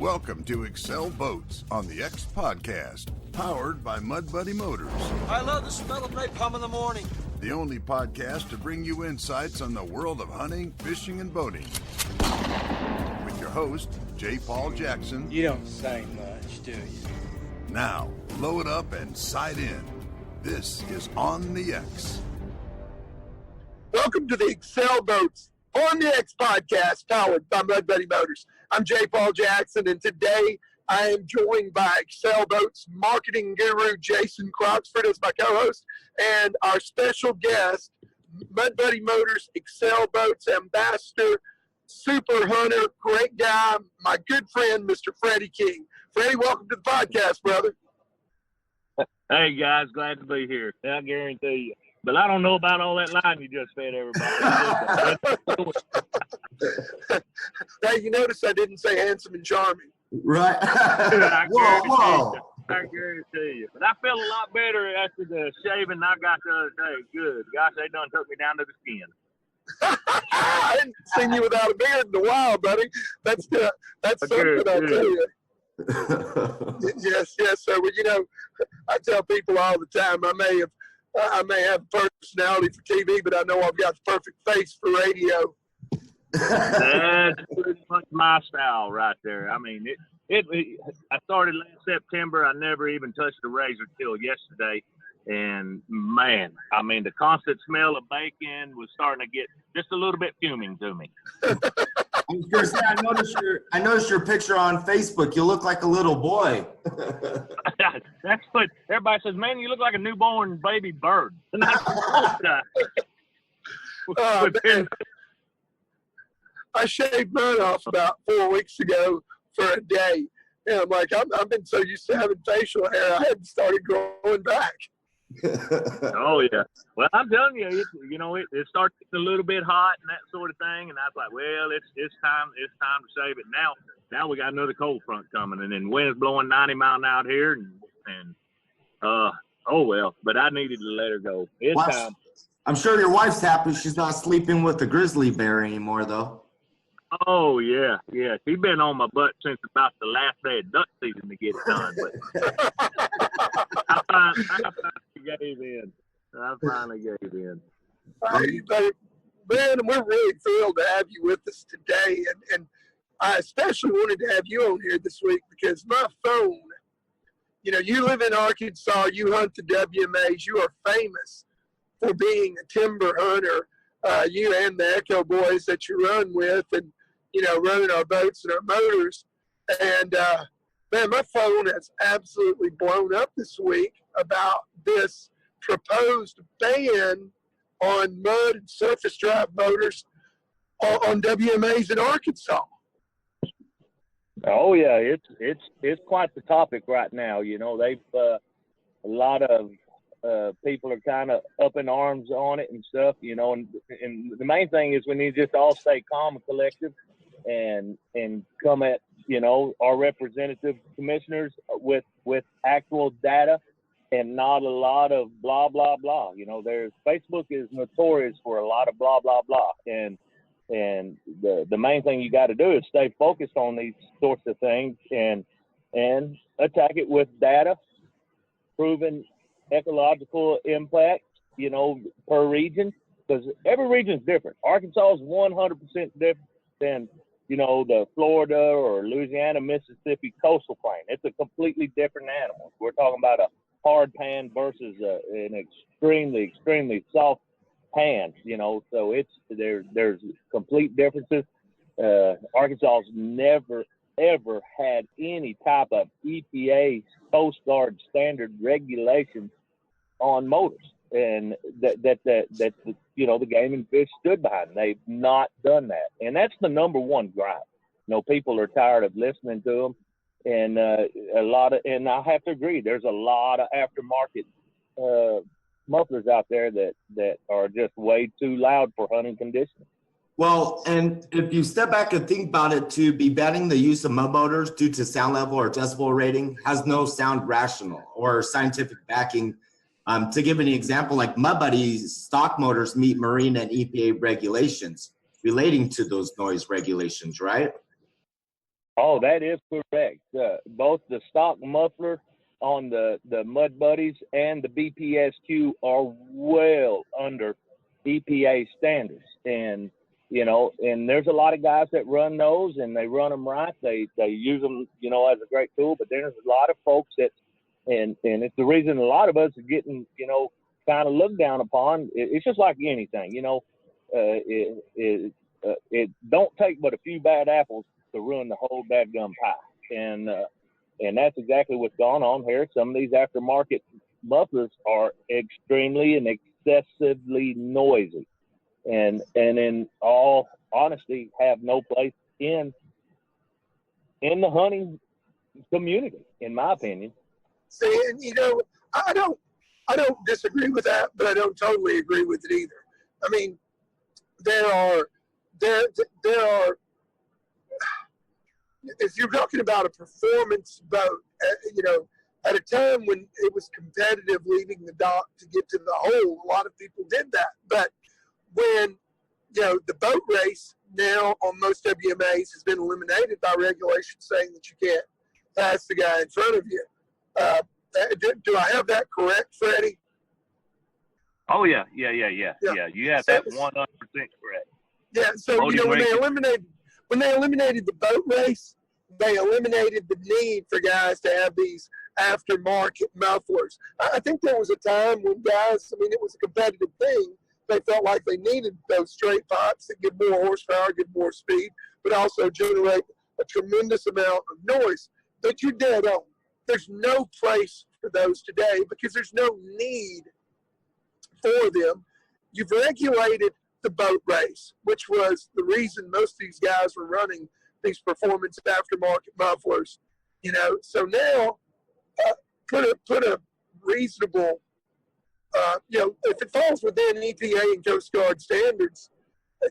Welcome to Excel Boats on the X Podcast, powered by Mud Buddy Motors. I love the smell of napalm in the morning. The only podcast to bring you insights on the world of hunting, fishing, and boating. With your host, J. Paul Jackson. You don't say much, do you? Now, load up and sight in. This is On the X. Welcome to the Excel Boats on the X Podcast, powered by Mud Buddy Motors. I'm J. Paul Jackson, and today I am joined by Excel Boats marketing guru Jason Croxford as my co-host, and our special guest, Mud Buddy Motors Excel Boats ambassador, super hunter, great guy, my good friend, Mr. Freddy King. Freddie, welcome to the podcast, brother. Hey, guys, glad to be here. I guarantee you. But I don't know about all that line you just fed everybody. Hey, you notice I didn't say handsome and charming. Right. I Whoa. guarantee you. But I feel a lot better after the shaving I got the other day. Good. Gosh, they done took me down to the skin. I hadn't seen you without a beard in a while, buddy. That's something, I tell you. Yes. So, well, you know, I tell people all the time, I may have personality for TV, but I know I've got the perfect face for radio. That's pretty much my style right there. I mean, I started last September. I never even touched a razor till yesterday. And, man, I mean, the constant smell of bacon was starting to get just a little bit fuming to me. I was gonna say, I noticed your picture on Facebook. You look like a little boy. That's what everybody says. Man, you look like a newborn baby bird. And Man. I shaved mine off about 4 weeks ago for a day. And I'm like, I've been so used to having facial hair, I hadn't started growing back. Oh, yeah. Well, I'm telling you, it starts getting a little bit hot and that sort of thing. And I was like, well, it's time to shave it. Now we got another cold front coming, and then wind's blowing 90 miles out here. And oh, well, but I needed to let her go. It's time. I'm sure your wife's happy she's not sleeping with the grizzly bear anymore, though. Oh, yeah. She's been on my butt since about the last day of duck season to get it done. But I finally gave in. Man, we're really thrilled to have you with us today. And I especially wanted to have you on here this week because my phone, you live in Arkansas, you hunt the WMAs, you are famous for being a timber hunter, you and the Echo boys that you run with, and running our boats and our motors. And man, my phone has absolutely blown up this week about this proposed ban on mud and surface drive motors on WMAs in Arkansas. Oh yeah, it's quite the topic right now. They've a lot of people are kind of up in arms on it and stuff. And the main thing is we need to just all stay calm and collective, and come at our representative commissioners with actual data and not a lot of blah blah blah. Facebook is notorious for a lot of blah blah blah, and the main thing you got to do is stay focused on these sorts of things and attack it with data, proven ecological impact, per region, because every region is different. Arkansas is 100% different than the Florida or Louisiana, Mississippi coastal plain. It's a completely different animal. We're talking about a hard pan versus an extremely, extremely soft pan. So there's complete differences. Arkansas's never ever had any type of EPA Coast Guard standard regulations on motors, and that the Game and Fish stood behind. They've not done that, and that's the number one gripe. People are tired of listening to them, and and I have to agree, there's a lot of aftermarket mufflers out there that are just way too loud for hunting conditions. Well, and if you step back and think about it, to be banning the use of mud motors due to sound level or decibel rating has no sound rational or scientific backing. To give an example, like Mud Buddy's stock motors meet marine and EPA regulations relating to those noise regulations, right? Oh, that is correct. Both the stock muffler on the Mud Buddies and the BPSQ are well under EPA standards. And, you know, and there's a lot of guys that run those and they run them right. They use them, you know, as a great tool, but there's a lot of folks that, and it's the reason a lot of us are getting, you know, kind of looked down upon. It's just like anything, you know, it don't take but a few bad apples to ruin the whole dadgum pie. And that's exactly what's going on here. Some of these aftermarket mufflers are extremely and excessively noisy, and in all honesty, have no place in the hunting community, in my opinion. See, and you know, I don't disagree with that, but I don't totally agree with it either. I mean, there are if you're talking about a performance boat, you know, at a time when it was competitive leaving the dock to get to the hole, a lot of people did that. But when, you know, the boat race now on most WMAs has been eliminated by regulation saying that you can't pass the guy in front of you. Do I have that correct, Freddie? Oh yeah. You have that 100% correct. Yeah. So you know, when they eliminated the boat race, they eliminated the need for guys to have these aftermarket mufflers. I think there was a time when guys, I mean, it was a competitive thing. They felt like they needed those straight pipes that give more horsepower, give more speed, but also generate a tremendous amount of noise. But you're dead on. There's no place for those today because there's no need for them. You've regulated the boat race, which was the reason most of these guys were running these performance aftermarket mufflers. You know, so now put a reasonable, you know, if it falls within EPA and Coast Guard standards,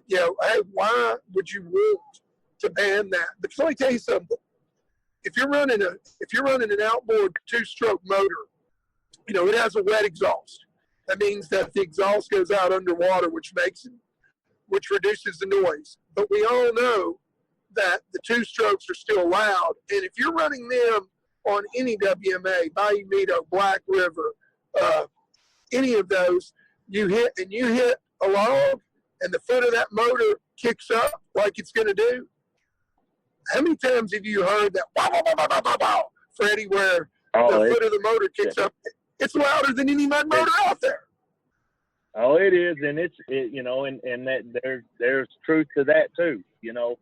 you know, hey, why would you want to ban that? But let me tell you something. If you're running an outboard two-stroke motor, you know, it has a wet exhaust. That means that the exhaust goes out underwater, which reduces the noise. But we all know that the two strokes are still loud. And if you're running them on any WMA, Bayou Meadow, Black River, any of those, you hit a log and the foot of that motor kicks up like it's going to do. How many times have you heard that, wow, wow, wow, wow, wow, wow, Freddie, where the foot of the motor kicks up? It's louder than any mud motor out there. Oh, it is, and you know, and that there's truth to that too. You know,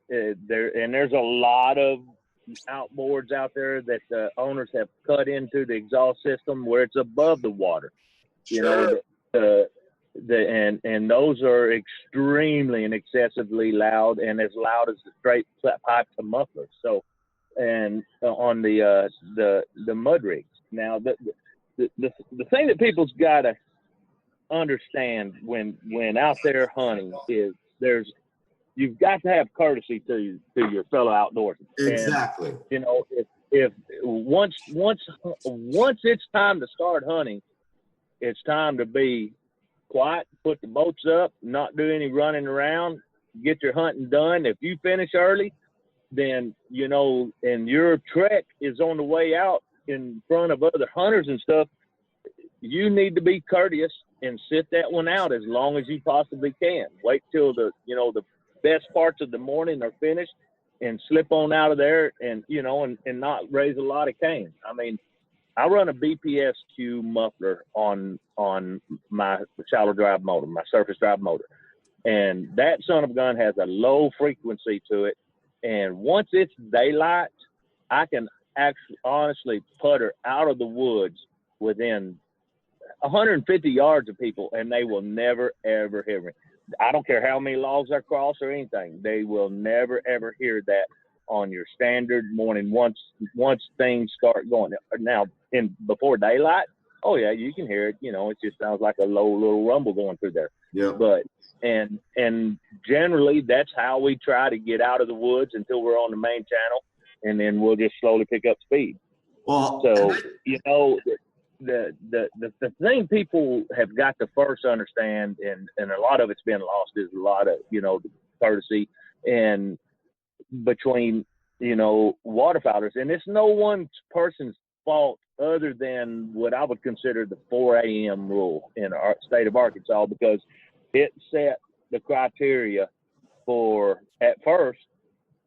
there's a lot of outboards out there that the owners have cut into the exhaust system where it's above the water. You know, and those are extremely and excessively loud, and as loud as the straight pipe to mufflers. So, and on the mud rigs. Now, the thing that people's got to understand when out there hunting is you've got to have courtesy to your fellow outdoorsmen. Exactly. And, you know, if once it's time to start hunting, it's time to be quiet, put the boats up, not do any running around, get your hunting done. If you finish early, then, you know, and your trek is on the way out in front of other hunters and stuff, you need to be courteous and sit that one out as long as you possibly can. Wait till the best parts of the morning are finished and slip on out of there and, you know, and not raise a lot of cane. I mean, I run a BPSQ muffler on my shallow drive motor, my surface drive motor. And that son of a gun has a low frequency to it. And once it's daylight, I can actually honestly putter out of the woods within 150 yards of people, and they will never, ever hear me. I don't care how many logs I cross or anything. They will never, ever hear that on your standard morning once things start going. Now, before daylight, oh, yeah, you can hear it. You know, it just sounds like a low little rumble going through there. Yeah. But and generally, that's how we try to get out of the woods until we're on the main channel, and then we'll just slowly pick up speed. Well, so, you know, the thing people have got to first understand, and a lot of it's been lost, is a lot of, you know, the courtesy. And between, you know, waterfowlers. And it's no one person's fault other than what I would consider the 4 a.m. rule in our state of Arkansas, because it set the criteria for, at first,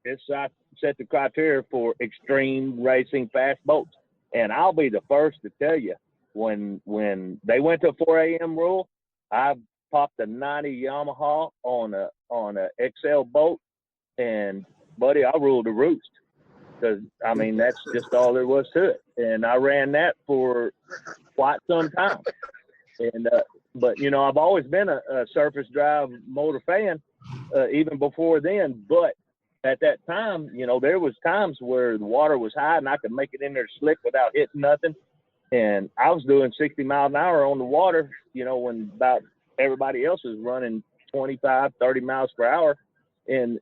it set the criteria for extreme racing fast boats. And I'll be the first to tell you, when they went to a 4 a.m. rule, I popped a 90 Yamaha on a XL boat, and buddy, I ruled the roost. Because, I mean, that's just all there was to it. And I ran that for quite some time. And, but, you know, I've always been a surface drive motor fan, even before then. But at that time, you know, there was times where the water was high and I could make it in there slick without hitting nothing. And I was doing 60 miles an hour on the water, you know, when about everybody else was running 25, 30 miles per hour. And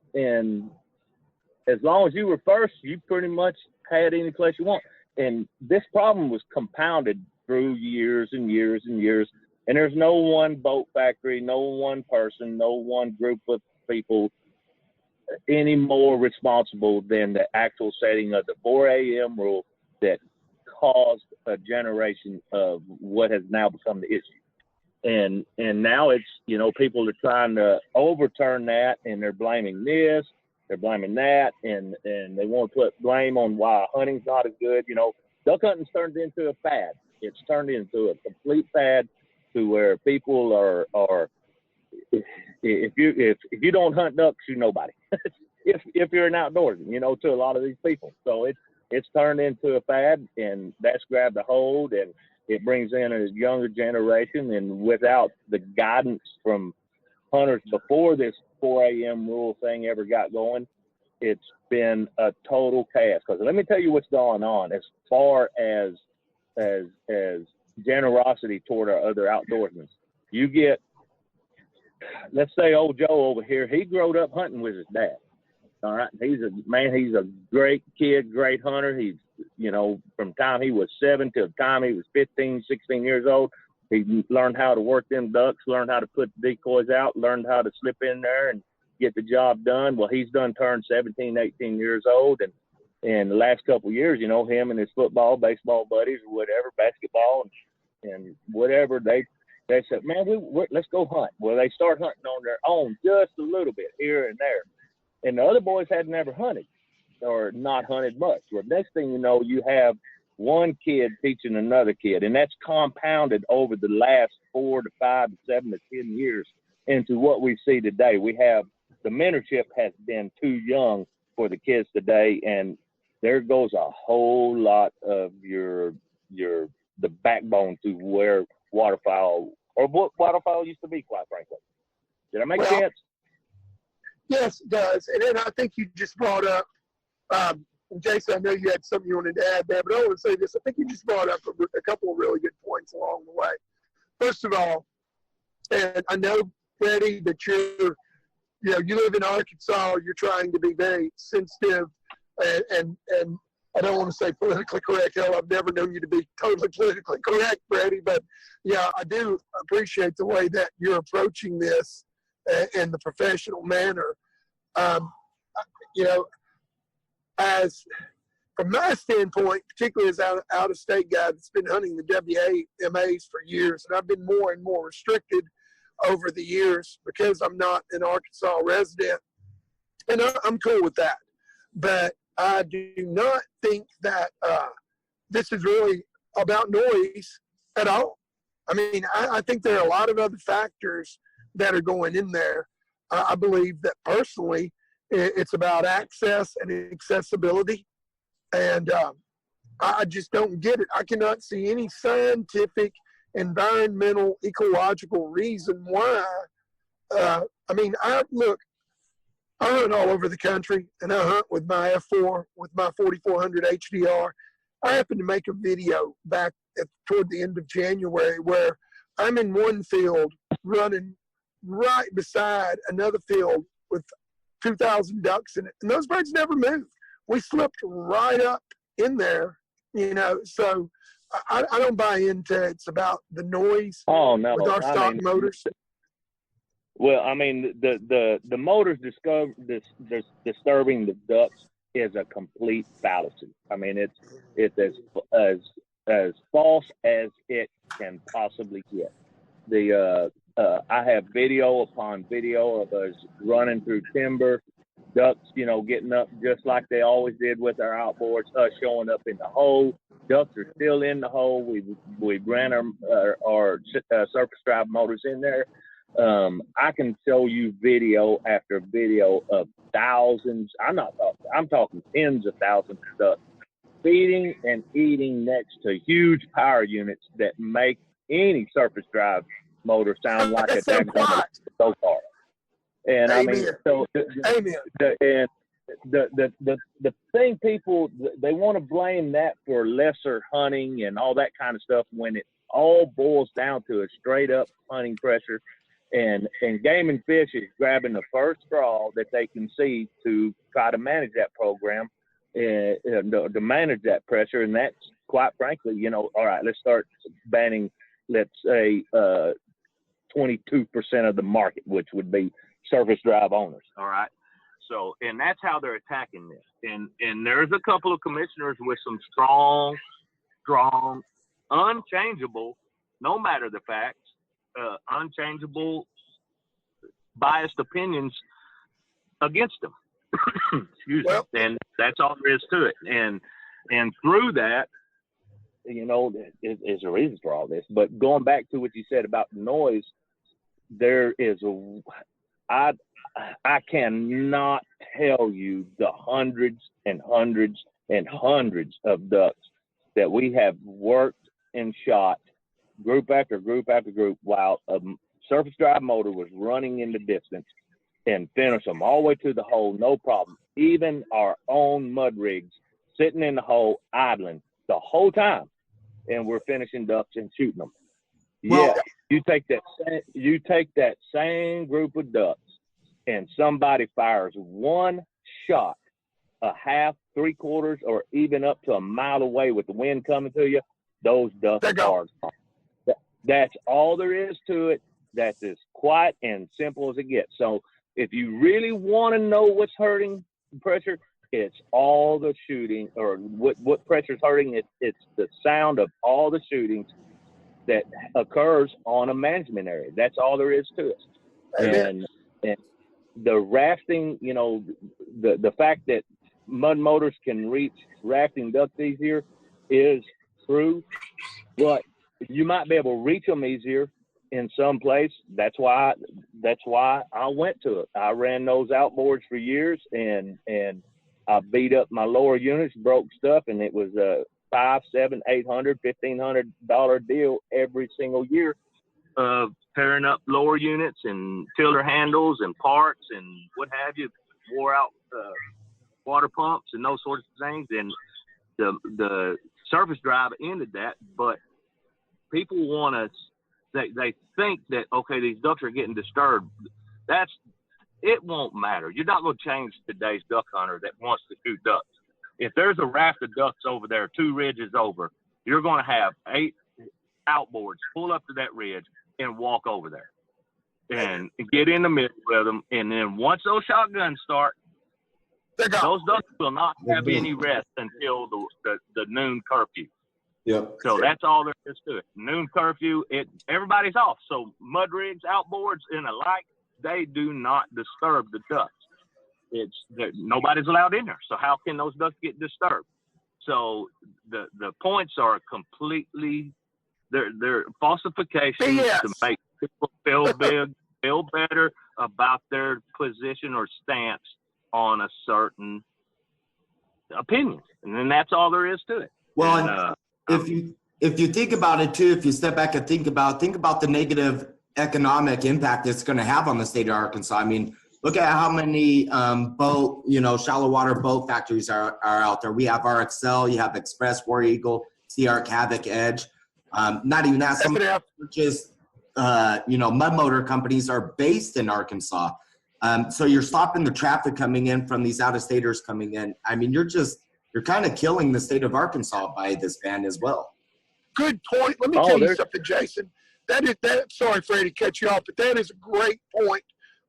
as long as you were first, you pretty much had any place you want. And this problem was compounded through years and years and years. And there's no one boat factory, no one person, no one group of people any more responsible than the actual setting of the 4 a.m. rule that caused a generation of what has now become the issue. And now it's, you know, people are trying to overturn that, and they're blaming this, they're blaming that, and they want to put blame on why hunting's not as good. You know, duck hunting's turned into a fad. It's turned into a complete fad to where people are if you don't hunt ducks, you're nobody. if you're an outdoorsman, you know, to a lot of these people. So it's turned into a fad, and that's grabbed a hold, and it brings in a younger generation. And without the guidance from hunters before this 4 a.m. rule thing ever got going, it's been a total chaos. Because let me tell you what's going on as far as generosity toward our other outdoorsmen. You get, let's say old Joe over here, he growed up hunting with his dad. All right. He's a great kid, great hunter. He's, you know, from the time he was 7 to the time he was 15, 16 years old, he learned how to work them ducks, learned how to put decoys out, learned how to slip in there and get the job done. Well, he's done turned 17, 18 years old. And the last couple of years, you know, him and his football, baseball buddies or whatever, basketball and whatever, they said, man, let's go hunt. Well, they start hunting on their own just a little bit here and there. And the other boys had never hunted or not hunted much. Well, next thing you know, you have one kid teaching another kid, and that's compounded over the last 4 to 5 to 7 to 10 years into what we see today. We have the mentorship has been too young for the kids today, and there goes a whole lot of the backbone to where waterfowl, or what waterfowl used to be, quite frankly. Did I make sense? Yes, it does. And then I think you just brought up, Jason, I know you had something you wanted to add there, but I want to say this. I think you just brought up a couple of really good points along the way. First of all, and I know, Freddy, that you live in Arkansas, you're trying to be very sensitive and I don't want to say politically correct. Hell, I've never known you to be totally politically correct, Freddy, but yeah, I do appreciate the way that you're approaching this in the professional manner. You know, as from my standpoint, particularly as an out-of-state guy that's been hunting the WMAs for years, and I've been more and more restricted over the years because I'm not an Arkansas resident, and I'm cool with that. But I do not think that this is really about noise at all. I mean, I think there are a lot of other factors that are going in there. I believe that personally, it's about access and accessibility. And I just don't get it. I cannot see any scientific, environmental, ecological reason why. I mean, I hunt all over the country, and I hunt with my F4, with my 4400 HDR. I happened to make a video back toward the end of January where I'm in one field running right beside another field with 2,000 ducks in it, and those birds never moved. We slipped right up in there, you know. So I don't buy into it's about the noise with our stock motors. Well, I mean, the motors disturbing the ducts is a complete fallacy. I mean, it's as false as it can possibly get. I have video upon video of us running through timber, ducks, getting up just like they always did with our outboards, us showing up in the hole. Ducks are still in the hole. We ran our surface drive motors in there. I can show you video after video of thousands. I'm talking tens of thousands of ducks feeding and eating next to huge power units that make any surface drive motor sound like a damn so far. And Amen. I mean, so Amen. the thing people, they want to blame that for lesser hunting and all that kind of stuff when it all boils down to a straight up hunting pressure. And Game and Fish is grabbing the first straw that they can see to try to manage that program and to manage that pressure. And that's quite frankly, all right, let's start banning, let's say, 22% of the market, which would be surface drive owners. All right. So, and that's how they're attacking this. And there's a couple of commissioners with some strong, unchangeable, no matter the facts, unchangeable, biased opinions against them. Excuse me. And that's all there is to it. And through that, is a reason for all this. But going back to what you said about the noise, there is I cannot tell you the hundreds and hundreds and hundreds of ducks that we have worked and shot group after group after group while a surface drive motor was running in the distance and finish them all the way to the hole, no problem. Even our own mud rigs sitting in the hole idling the whole time, and we're finishing ducks and shooting them. Well, you take that same group of ducks and somebody fires one shot a half, 3/4, or even up to a mile away with the wind coming to you, those ducks are gone. That's all there is to it. That's as quiet and simple as it gets. So if you really want to know what's hurting pressure, it's all the shooting, or what pressure's hurting. It's the sound of all the shootings that occurs on a management area. That's all there is to it. And the rafting, the fact that mud motors can reach rafting ducks easier is true, but you might be able to reach them easier in some place. That's why I went to it. I ran those outboards for years, and I beat up my lower units, broke stuff, and it was a $500, $700, $800, $1,500 deal every single year of pairing up lower units and tiller handles and parts and what have you, wore out water pumps and those sorts of things. And the surface drive ended that, but people want to, they think that, okay, these ducks are getting disturbed. It won't matter. You're not going to change today's duck hunter that wants to shoot ducks. If there's a raft of ducks over there, 2 ridges over, you're going to have 8 outboards pull up to that ridge and walk over there and get in the middle with them. And then once those shotguns start, those ducks will not have any rest until the noon curfew. Yep. So that's all there is to it. Noon curfew, everybody's off. So mud rigs, outboards, and the like, they do not disturb the ducks. Nobody's allowed in there. So how can those ducks get disturbed? So the points are completely, they're falsifications to make people feel better about their position or stance on a certain opinion. And then that's all there is to it. Well, if you think about it too, if you step back and think about the negative economic impact it's going to have on the state of Arkansas. I mean, look at how many shallow water boat factories are out there. We have RXL, you have Express, War Eagle, Sea Arc, Havoc, Edge. Not even that, some just mud motor companies are based in Arkansas. So you're stopping the traffic coming in from these out-of-staters coming in. I mean, you're kind of killing the state of Arkansas by this ban as well. Good point. Let me tell you something, Jason. that. Sorry, Freddie, cut you off, but that is a great point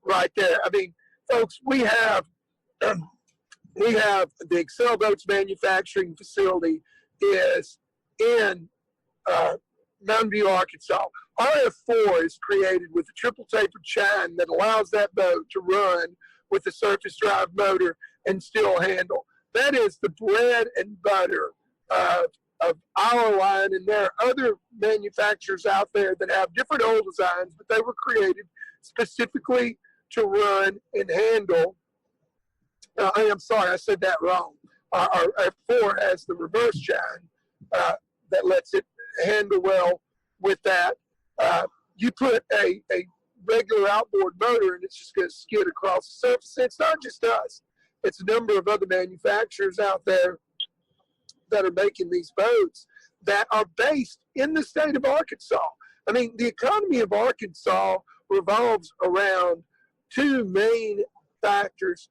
right there. I mean, folks, we have the Excel Boats manufacturing facility is in Mountain View, Arkansas. RF4 is created with a triple tapered chine that allows that boat to run with a surface drive motor and still handle. That is the bread and butter of our line, and there are other manufacturers out there that have different old designs, but they were created specifically to run and handle. I'm sorry, I said that wrong. Our F4 has the reverse chine that lets it handle well with that. You put a regular outboard motor and it's just going to skid across the surface. It's not just us. It's a number of other manufacturers out there that are making these boats that are based in the state of Arkansas. I mean, the economy of Arkansas revolves around two main factors,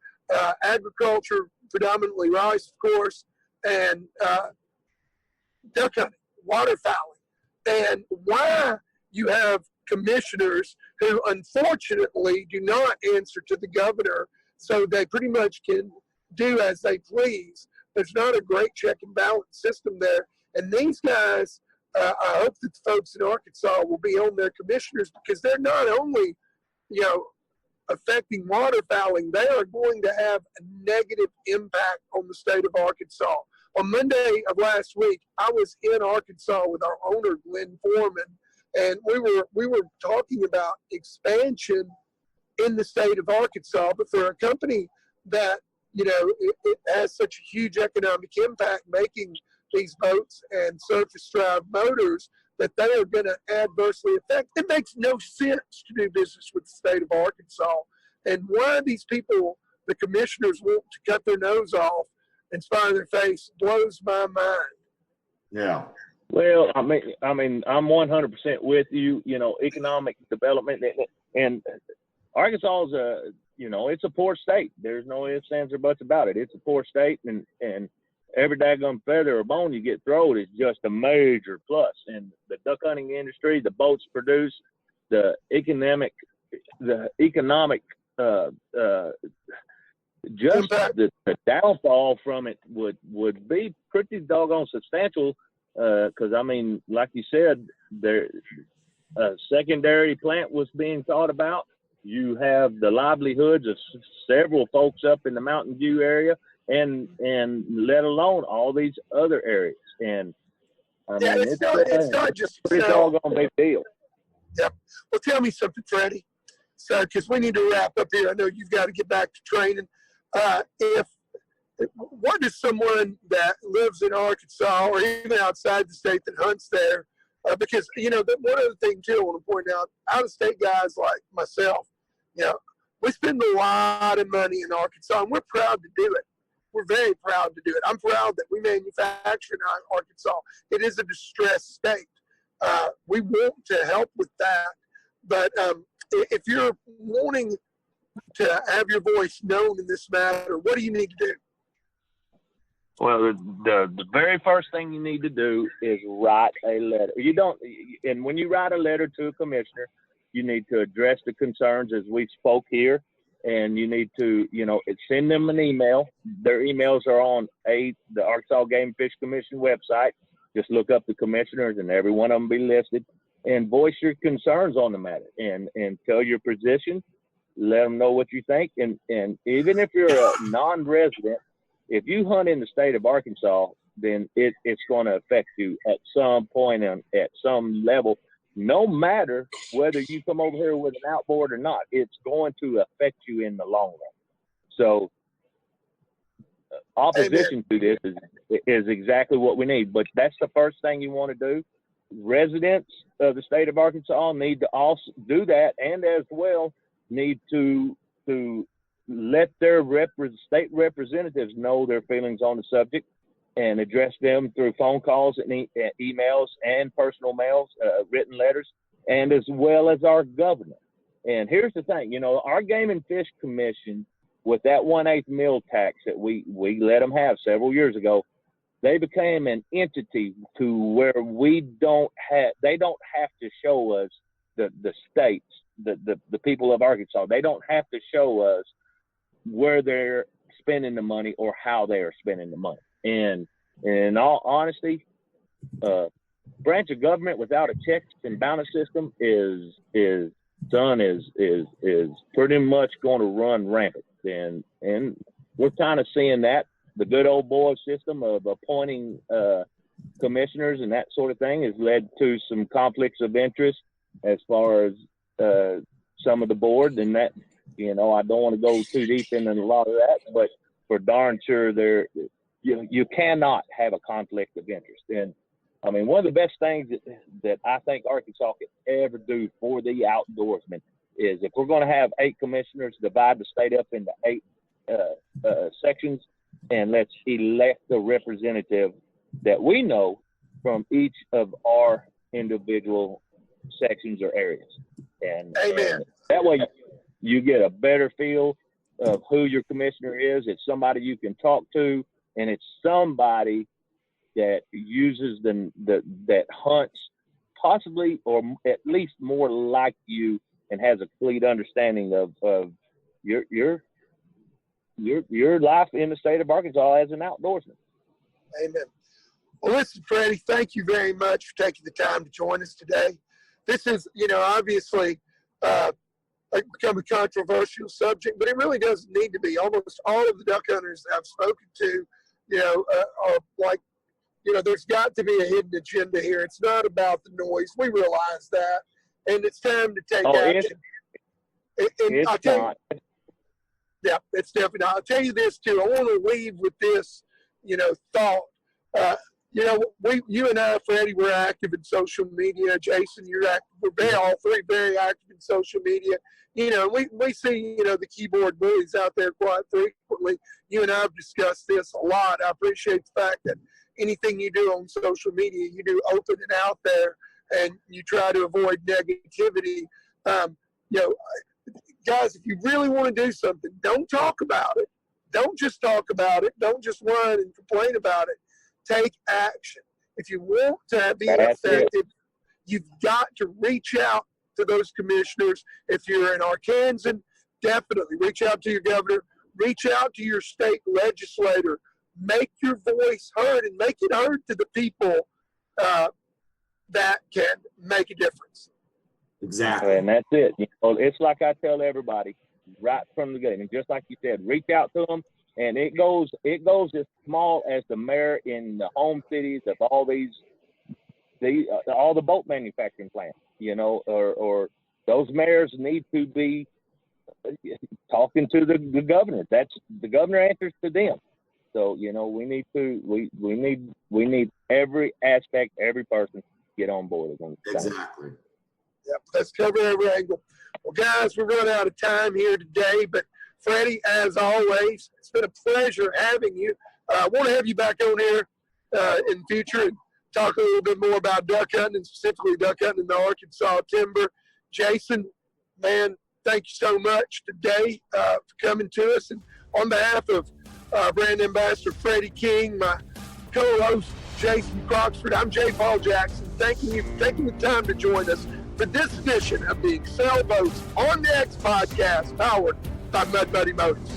agriculture, predominantly rice, of course, and duck hunting, waterfowling. And why you have commissioners who unfortunately do not answer to the governor, so they pretty much can do as they please. There's not a great check and balance system there. And these guys, I hope that the folks in Arkansas will be on their commissioners, because they're not only, affecting waterfowling, they are going to have a negative impact on the state of Arkansas. On Monday of last week, I was in Arkansas with our owner, Glenn Foreman, and we were talking about expansion in the state of Arkansas. But for a company that, it has such a huge economic impact making these boats and surface drive motors, that they are going to adversely affect. It makes no sense to do business with the state of Arkansas. And why these people, the commissioners, want to cut their nose off and spit in their face blows my mind. Yeah. Well, I mean, I'm 100% with you. Economic development, and Arkansas is it's a poor state. There's no ifs, ands, or buts about it. It's a poor state, and every daggone feather or bone you get thrown is just a major plus. And the duck hunting industry, the boats produce, the economic, just the downfall from it would be pretty doggone substantial. Because like you said, a secondary plant was being thought about. You have the livelihoods of several folks up in the Mountain View area, and let alone all these other areas. And it's not just a doggone big deal. Yep. Well, tell me something, Freddie. So, because we need to wrap up here. I know you've got to get back to training. What does someone that lives in Arkansas or even outside the state that hunts there, because, one other thing, too, I want to point out of-state guys like myself, we spend a lot of money in Arkansas, and we're proud to do it. We're very proud to do it. I'm proud that we manufacture in Arkansas. It is a distressed state. We want to help with that. But if you're wanting to have your voice known in this matter, what do you need to do? Well, the very first thing you need to do is write a letter. And when you write a letter to a commissioner, you need to address the concerns as we spoke here, and you need to, send them an email. Their emails are on the Arkansas Game and Fish Commission website. Just look up the commissioners, and every one of them be listed, and voice your concerns on the matter, and tell your position. Let them know what you think, and even if you're a non-resident, if you hunt in the state of Arkansas, then it's going to affect you at some point and at some level, no matter whether you come over here with an outboard or not. It's going to affect you in the long run. So opposition to this is exactly what we need. But that's the first thing you want to do. Residents of the state of Arkansas need to also do that, and as well need to let their state representatives know their feelings on the subject and address them through phone calls and emails and personal mails, written letters, and as well as our governor. And here's the thing, our Game and Fish Commission, with that 1/8 meal tax that we let them have several years ago, they became an entity to where they don't have to show us the states, the people of Arkansas. They don't have to show us where they're spending the money or how they are spending the money. And in all honesty, branch of government without a checks and balance system is pretty much going to run rampant. And we're kind of seeing that. The good old boy system of appointing commissioners and that sort of thing has led to some conflicts of interest as far as some of the board. And that, I don't want to go too deep into a lot of that, but for darn sure you cannot have a conflict of interest. And I mean, one of the best things that I think Arkansas could ever do for the outdoorsmen is, if we're going to have 8 commissioners, divide the state up into 8 sections, and let's elect a representative that we know from each of our individual sections or areas. And, Amen. and that way you get a better feel of who your commissioner is. It's somebody you can talk to, and it's somebody that uses that hunts possibly or at least more like you, and has a complete understanding of your life in the state of Arkansas as an outdoorsman. Amen. Well, listen, Freddie, thank you very much for taking the time to join us today. This is, obviously become a controversial subject, but it really doesn't need to be. Almost all of the duck hunters I've spoken to, are like, there's got to be a hidden agenda here. It's not about the noise. We realize that. And it's time to take action. It's not. Yeah, it's definitely not. I'll tell you this, too. I want to leave with this, thought. You and I, Freddie, we're active in social media. Jason, you're active. We're all three very active in social media. We see, the keyboard bullies out there quite frequently. You and I have discussed this a lot. I appreciate the fact that anything you do on social media, you do open and out there, and you try to avoid negativity. Guys, if you really want to do something, don't talk about it. Don't just talk about it. Don't just whine and complain about it. Take action. If you want to be effective, you've got to reach out to those commissioners. If you're an Arkansan, definitely reach out to your governor. Reach out to your state legislator. Make your voice heard, and make it heard to the people that can make a difference. Exactly. And that's it. It's like I tell everybody right from the beginning, just like you said, reach out to them. And it goes as small as the mayor in the home cities of all all the boat manufacturing plants, or those mayors need to be talking to the governor. That's the governor answers to them. So, we need every aspect, every person get on board. Exactly. Yep, let's cover every angle. Well, guys, we're running out of time here today, but Freddie, as always, it's been a pleasure having you. I want to have you back on here in the future and talk a little bit more about duck hunting, and specifically duck hunting in the Arkansas timber. Jason, man, thank you so much today for coming to us. And on behalf of brand ambassador Freddy King, my co-host Jason Croxford, I'm J. Paul Jackson. Thanking you for taking the time to join us for this edition of the Excel Boats on the X podcast, powered by Mud Buddy Motors.